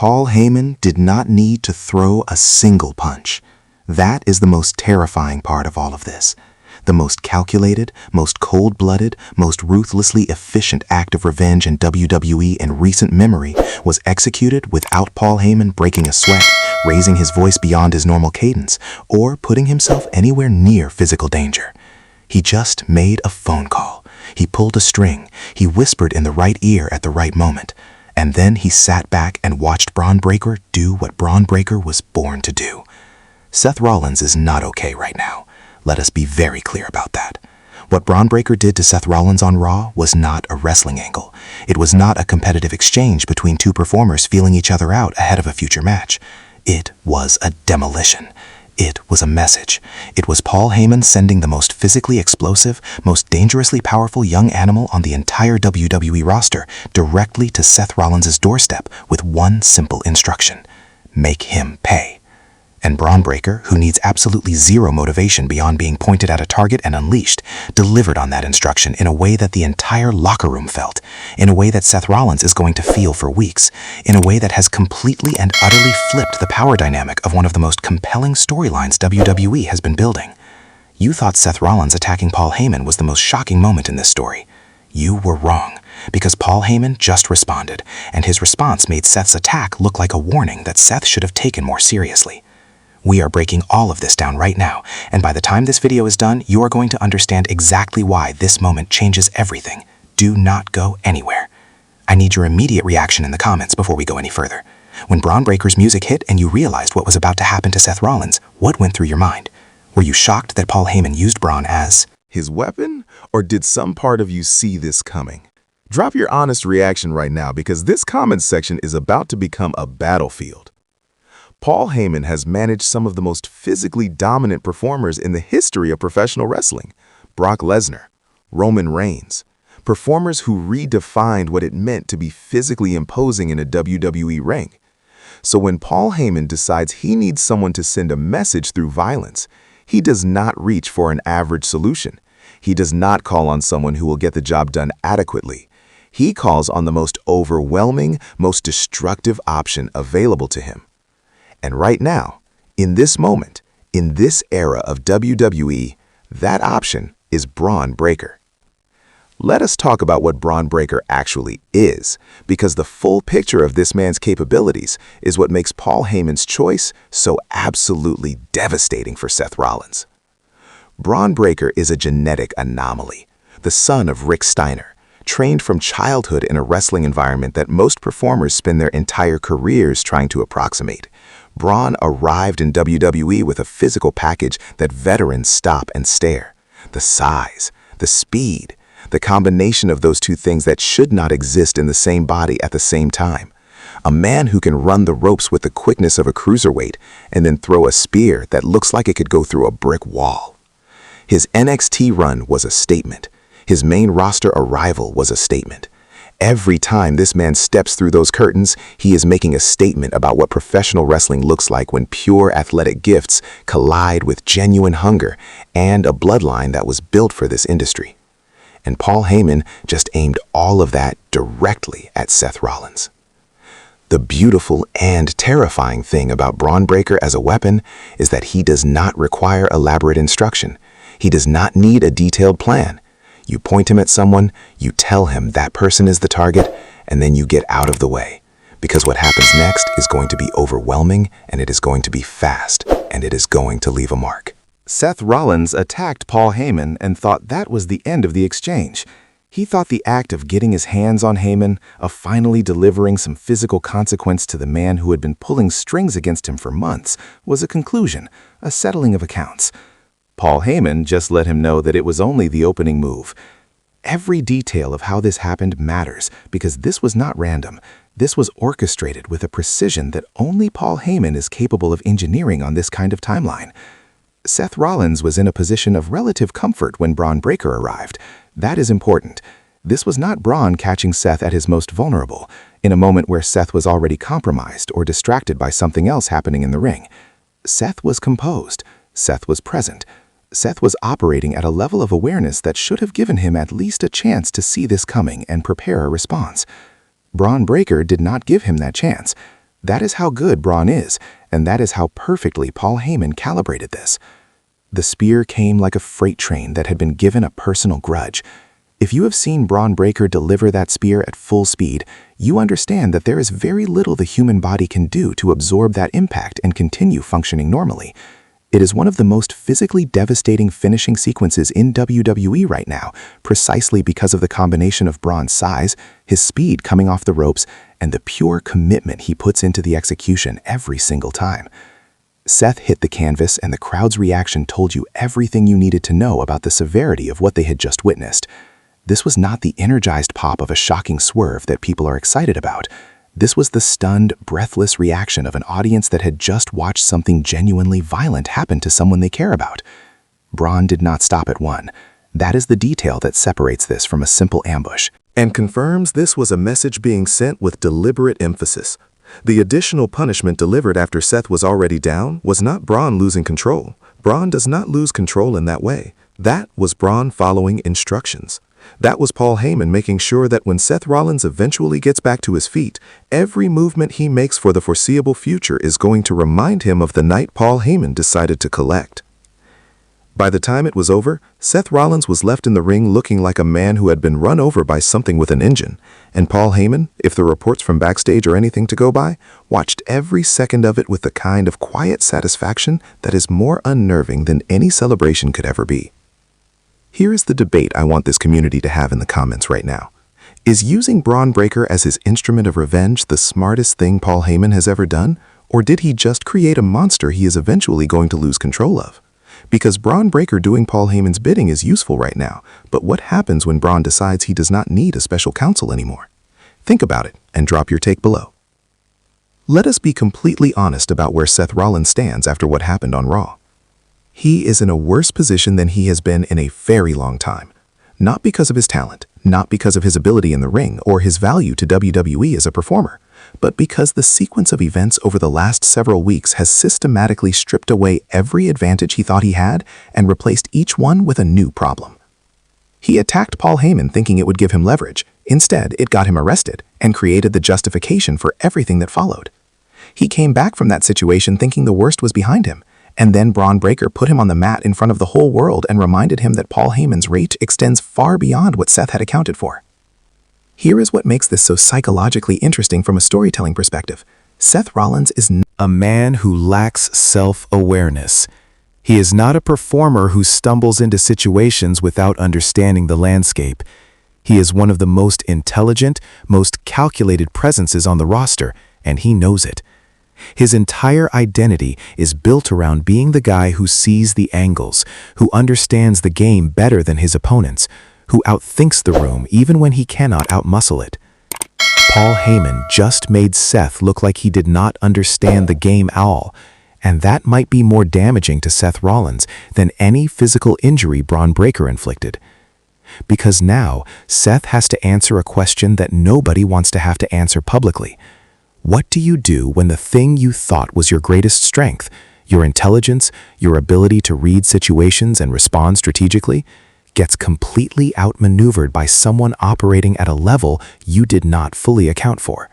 Paul Heyman did not need to throw a single punch. That is the most terrifying part of all of this. The most calculated, most cold-blooded, most ruthlessly efficient act of revenge in WWE in recent memory was executed without Paul Heyman breaking a sweat, raising his voice beyond his normal cadence, or putting himself anywhere near physical danger. He just made a phone call. He pulled a string. He whispered in the right ear at the right moment. And then he sat back and watched Bron Breakker do what Bron Breakker was born to do. Seth Rollins is not okay right now. Let us be very clear about that. What Bron Breakker did to Seth Rollins on Raw was not a wrestling angle. It was not a competitive exchange between two performers feeling each other out ahead of a future match. It was a demolition. It was a message. It was Paul Heyman sending the most physically explosive, most dangerously powerful young animal on the entire WWE roster directly to Seth Rollins' doorstep with one simple instruction: make him pay. And Bron Breakker, who needs absolutely zero motivation beyond being pointed at a target and unleashed, delivered on that instruction in a way that the entire locker room felt, in a way that Seth Rollins is going to feel for weeks, in a way that has completely and utterly flipped the power dynamic of one of the most compelling storylines WWE has been building. You thought Seth Rollins attacking Paul Heyman was the most shocking moment in this story. You were wrong, because Paul Heyman just responded, and his response made Seth's attack look like a warning that Seth should have taken more seriously. We are breaking all of this down right now, and by the time this video is done, you are going to understand exactly why this moment changes everything. Do not go anywhere. I need your immediate reaction in the comments before we go any further. When Bron Breakker's music hit and you realized what was about to happen to Seth Rollins, what went through your mind? Were you shocked that Paul Heyman used Bron as his weapon, or did some part of you see this coming? Drop your honest reaction right now, because this comment section is about to become a battlefield. Paul Heyman has managed some of the most physically dominant performers in the history of professional wrestling: Brock Lesnar, Roman Reigns, performers who redefined what it meant to be physically imposing in a WWE ring. So when Paul Heyman decides he needs someone to send a message through violence, he does not reach for an average solution. He does not call on someone who will get the job done adequately. He calls on the most overwhelming, most destructive option available to him. And right now, in this moment, in this era of WWE, that option is Bron Breakker. Let us talk about what Bron Breakker actually is, because the full picture of this man's capabilities is what makes Paul Heyman's choice so absolutely devastating for Seth Rollins. Bron Breakker is a genetic anomaly, the son of Rick Steiner, trained from childhood in a wrestling environment that most performers spend their entire careers trying to approximate. Bron arrived in WWE with a physical package that veterans stop and stare. The size, the speed, the combination of those two things that should not exist in the same body at the same time. A man who can run the ropes with the quickness of a cruiserweight and then throw a spear that looks like it could go through a brick wall. His NXT run was a statement. His main roster arrival was a statement. Every time this man steps through those curtains, he is making a statement about what professional wrestling looks like when pure athletic gifts collide with genuine hunger and a bloodline that was built for this industry. And Paul Heyman just aimed all of that directly at Seth Rollins. The beautiful and terrifying thing about Bron Breakker as a weapon is that he does not require elaborate instruction. He does not need a detailed plan. You point him at someone, you tell him that person is the target, and then you get out of the way. Because what happens next is going to be overwhelming, and it is going to be fast, and it is going to leave a mark. Seth Rollins attacked Paul Heyman and thought that was the end of the exchange. He thought the act of getting his hands on Heyman, of finally delivering some physical consequence to the man who had been pulling strings against him for months, was a conclusion, a settling of accounts. Paul Heyman just let him know that it was only the opening move. Every detail of how this happened matters, because this was not random. This was orchestrated with a precision that only Paul Heyman is capable of engineering on this kind of timeline. Seth Rollins was in a position of relative comfort when Bron Breakker arrived. That is important. This was not Bron catching Seth at his most vulnerable, in a moment where Seth was already compromised or distracted by something else happening in the ring. Seth was composed. Seth was present. Seth was operating at a level of awareness that should have given him at least a chance to see this coming and prepare a response. Bron Breakker did not give him that chance. That is how good Bron is, and that is how perfectly Paul Heyman calibrated this. The spear came like a freight train that had been given a personal grudge. If you have seen Bron Breakker deliver that spear at full speed, you understand that there is very little the human body can do to absorb that impact and continue functioning normally. It is one of the most physically devastating finishing sequences in WWE right now, precisely because of the combination of Bron's size, his speed coming off the ropes, and the pure commitment he puts into the execution every single time. Seth hit the canvas, and the crowd's reaction told you everything you needed to know about the severity of what they had just witnessed. This was not the energized pop of a shocking swerve that people are excited about. This was the stunned, breathless reaction of an audience that had just watched something genuinely violent happen to someone they care about. Bron did not stop at one. That is the detail that separates this from a simple ambush, And confirms this was a message being sent with deliberate emphasis. The additional punishment delivered after Seth was already down was not Bron losing control. Bron does not lose control in that way. That was Bron following instructions. That was Paul Heyman making sure that when Seth Rollins eventually gets back to his feet, every movement he makes for the foreseeable future is going to remind him of the night Paul Heyman decided to collect. By the time it was over, Seth Rollins was left in the ring looking like a man who had been run over by something with an engine, and Paul Heyman, if the reports from backstage are anything to go by, watched every second of it with the kind of quiet satisfaction that is more unnerving than any celebration could ever be. Here is the debate I want this community to have in the comments right now. Is using Bron Breakker as his instrument of revenge the smartest thing Paul Heyman has ever done, or did he just create a monster he is eventually going to lose control of? Because Bron Breakker doing Paul Heyman's bidding is useful right now, but what happens when Bron decides he does not need a special counsel anymore? Think about it and drop your take below. Let us be completely honest about where Seth Rollins stands after what happened on Raw. He is in a worse position than he has been in a very long time. Not because of his talent, not because of his ability in the ring or his value to WWE as a performer, but because the sequence of events over the last several weeks has systematically stripped away every advantage he thought he had and replaced each one with a new problem. He attacked Paul Heyman thinking it would give him leverage. Instead, it got him arrested and created the justification for everything that followed. He came back from that situation thinking the worst was behind him, and then Bron Breakker put him on the mat in front of the whole world and reminded him that Paul Heyman's reach extends far beyond what Seth had accounted for. Here is what makes this so psychologically interesting from a storytelling perspective. Seth Rollins is a man who lacks self-awareness. He is not a performer who stumbles into situations without understanding the landscape. He is one of the most intelligent, most calculated presences on the roster, and he knows it. His entire identity is built around being the guy who sees the angles, who understands the game better than his opponents, who outthinks the room even when he cannot outmuscle it. Paul Heyman just made Seth look like he did not understand the game at all, and that might be more damaging to Seth Rollins than any physical injury Bron Breakker inflicted. Because now, Seth has to answer a question that nobody wants to have to answer publicly. What do you do when the thing you thought was your greatest strength, your intelligence, your ability to read situations and respond strategically, gets completely outmaneuvered by someone operating at a level you did not fully account for?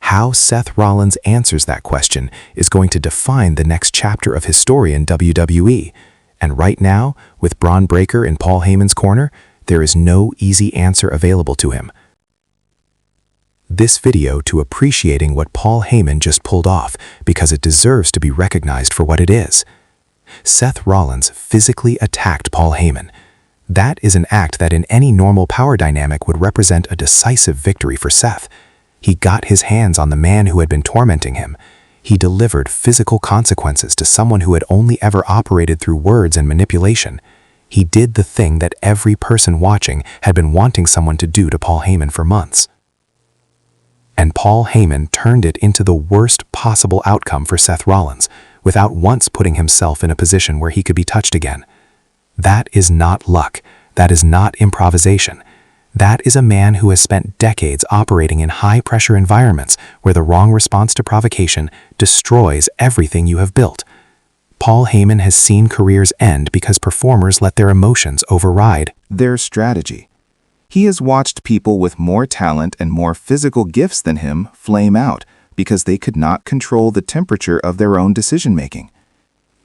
How Seth Rollins answers that question is going to define the next chapter of his story in WWE. And right now, with Bron Breakker in Paul Heyman's corner, there is no easy answer available to him. This video to appreciating what Paul Heyman just pulled off because it deserves to be recognized for what it is. Seth Rollins physically attacked Paul Heyman. That is an act that in any normal power dynamic would represent a decisive victory for Seth. He got his hands on the man who had been tormenting him. He delivered physical consequences to someone who had only ever operated through words and manipulation. He did the thing that every person watching had been wanting someone to do to Paul Heyman for months. And Paul Heyman turned it into the worst possible outcome for Seth Rollins, without once putting himself in a position where he could be touched again. That is not luck. That is not improvisation. That is a man who has spent decades operating in high-pressure environments where the wrong response to provocation destroys everything you have built. Paul Heyman has seen careers end because performers let their emotions override their strategy. He has watched people with more talent and more physical gifts than him flame out, because they could not control the temperature of their own decision-making.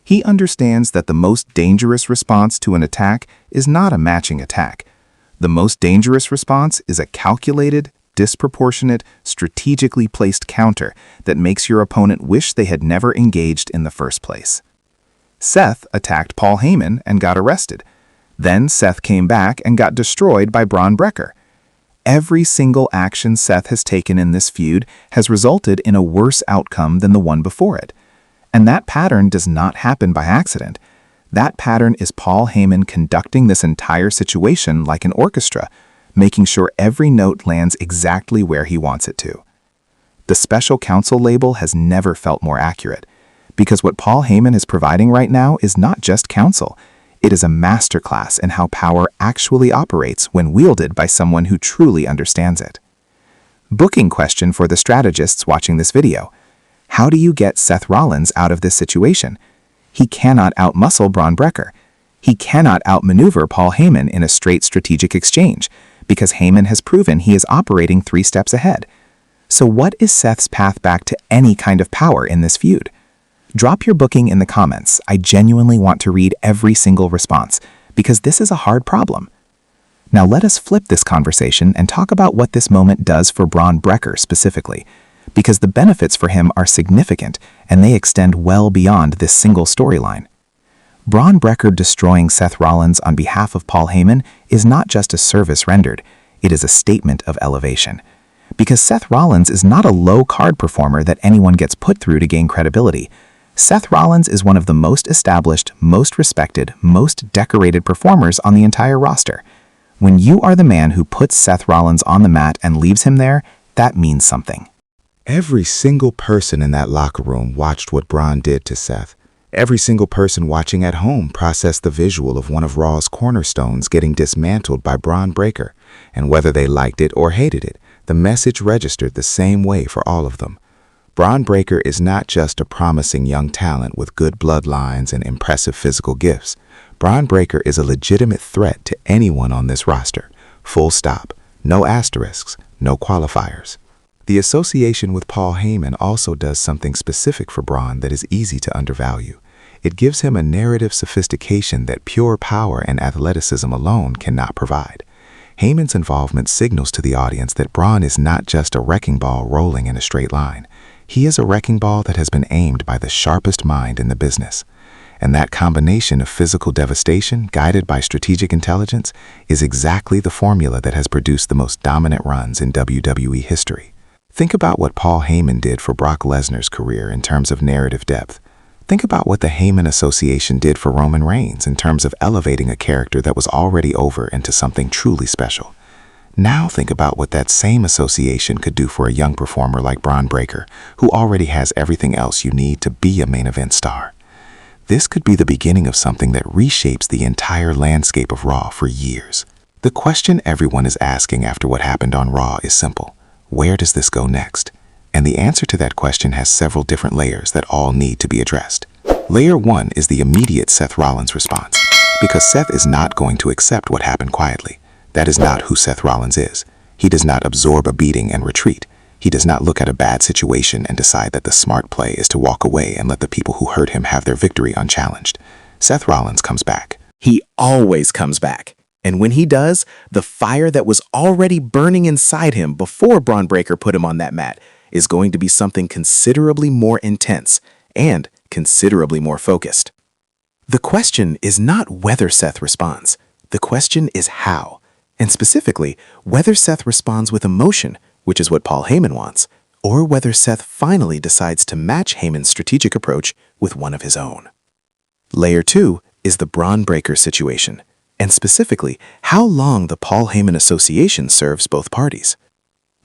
He understands that the most dangerous response to an attack is not a matching attack. The most dangerous response is a calculated, disproportionate, strategically placed counter that makes your opponent wish they had never engaged in the first place. Seth attacked Paul Heyman and got arrested. Then Seth came back and got destroyed by Bron Breakker. Every single action Seth has taken in this feud has resulted in a worse outcome than the one before it. And that pattern does not happen by accident. That pattern is Paul Heyman conducting this entire situation like an orchestra, making sure every note lands exactly where he wants it to. The special counsel label has never felt more accurate, because what Paul Heyman is providing right now is not just counsel. It is a masterclass in how power actually operates when wielded by someone who truly understands it. Booking question for the strategists watching this video. How do you get Seth Rollins out of this situation? He cannot outmuscle Bron Breakker. He cannot outmaneuver Paul Heyman in a straight strategic exchange, because Heyman has proven he is operating 3 steps ahead. So what is Seth's path back to any kind of power in this feud? Drop your booking in the comments. I genuinely want to read every single response, because this is a hard problem. Now let us flip this conversation and talk about what this moment does for Bron Breakker specifically, because the benefits for him are significant and they extend well beyond this single storyline. Bron Breakker destroying Seth Rollins on behalf of Paul Heyman is not just a service rendered, it is a statement of elevation. Because Seth Rollins is not a low-card performer that anyone gets put through to gain credibility. Seth Rollins is one of the most established, most respected, most decorated performers on the entire roster. When you are the man who puts Seth Rollins on the mat and leaves him there, that means something. Every single person in that locker room watched what Bron did to Seth. Every single person watching at home processed the visual of one of Raw's cornerstones getting dismantled by Bron Breakker, and whether they liked it or hated it, the message registered the same way for all of them. Bron Breakker is not just a promising young talent with good bloodlines and impressive physical gifts. Bron Breakker is a legitimate threat to anyone on this roster. Full stop. No asterisks, no qualifiers. The association with Paul Heyman also does something specific for Bron that is easy to undervalue. It gives him a narrative sophistication that pure power and athleticism alone cannot provide. Heyman's involvement signals to the audience that Bron is not just a wrecking ball rolling in a straight line. He is a wrecking ball that has been aimed by the sharpest mind in the business. And that combination of physical devastation, guided by strategic intelligence, is exactly the formula that has produced the most dominant runs in WWE history. Think about what Paul Heyman did for Brock Lesnar's career in terms of narrative depth. Think about what the Heyman Association did for Roman Reigns in terms of elevating a character that was already over into something truly special. Now think about what that same association could do for a young performer like Bron Breakker, who already has everything else you need to be a main event star. This could be the beginning of something that reshapes the entire landscape of Raw for years. The question everyone is asking after what happened on Raw is simple. Where does this go next? And the answer to that question has several different layers that all need to be addressed. Layer 1 is the immediate Seth Rollins response, because Seth is not going to accept what happened quietly. That is not who Seth Rollins is. He does not absorb a beating and retreat. He does not look at a bad situation and decide that the smart play is to walk away and let the people who hurt him have their victory unchallenged. Seth Rollins comes back. He always comes back. And when he does, the fire that was already burning inside him before Bron Breakker put him on that mat is going to be something considerably more intense and considerably more focused. The question is not whether Seth responds. The question is how. And specifically, whether Seth responds with emotion, which is what Paul Heyman wants, or whether Seth finally decides to match Heyman's strategic approach with one of his own. Layer 2 is the Bron Breakker situation, and specifically, how long the Paul Heyman Association serves both parties.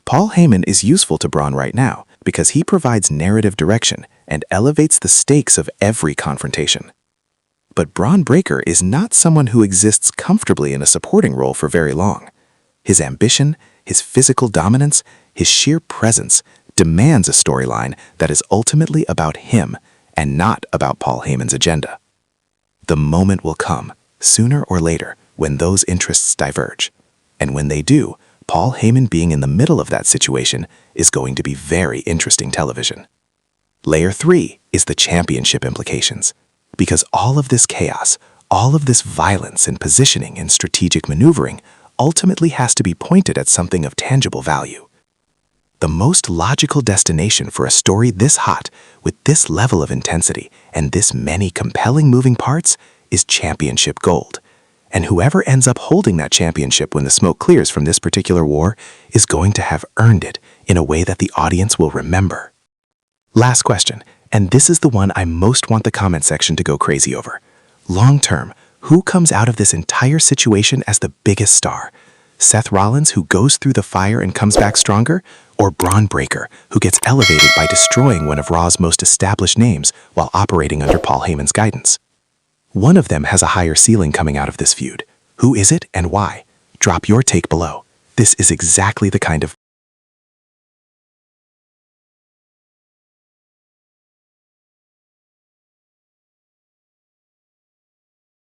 Paul Heyman is useful to Bron right now because he provides narrative direction and elevates the stakes of every confrontation. But Bron Breakker is not someone who exists comfortably in a supporting role for very long. His ambition, his physical dominance, his sheer presence demands a storyline that is ultimately about him and not about Paul Heyman's agenda. The moment will come, sooner or later, when those interests diverge. And when they do, Paul Heyman being in the middle of that situation is going to be very interesting television. Layer 3 is the championship implications. Because all of this chaos, all of this violence and positioning and strategic maneuvering ultimately has to be pointed at something of tangible value. The most logical destination for a story this hot, with this level of intensity and this many compelling moving parts, is championship gold. And whoever ends up holding that championship when the smoke clears from this particular war is going to have earned it in a way that the audience will remember. Last question, and this is the one I most want the comment section to go crazy over. Long term, who comes out of this entire situation as the biggest star? Seth Rollins, who goes through the fire and comes back stronger? Or Bron Breakker, who gets elevated by destroying one of Raw's most established names while operating under Paul Heyman's guidance? One of them has a higher ceiling coming out of this feud. Who is it and why? Drop your take below. This is exactly the kind of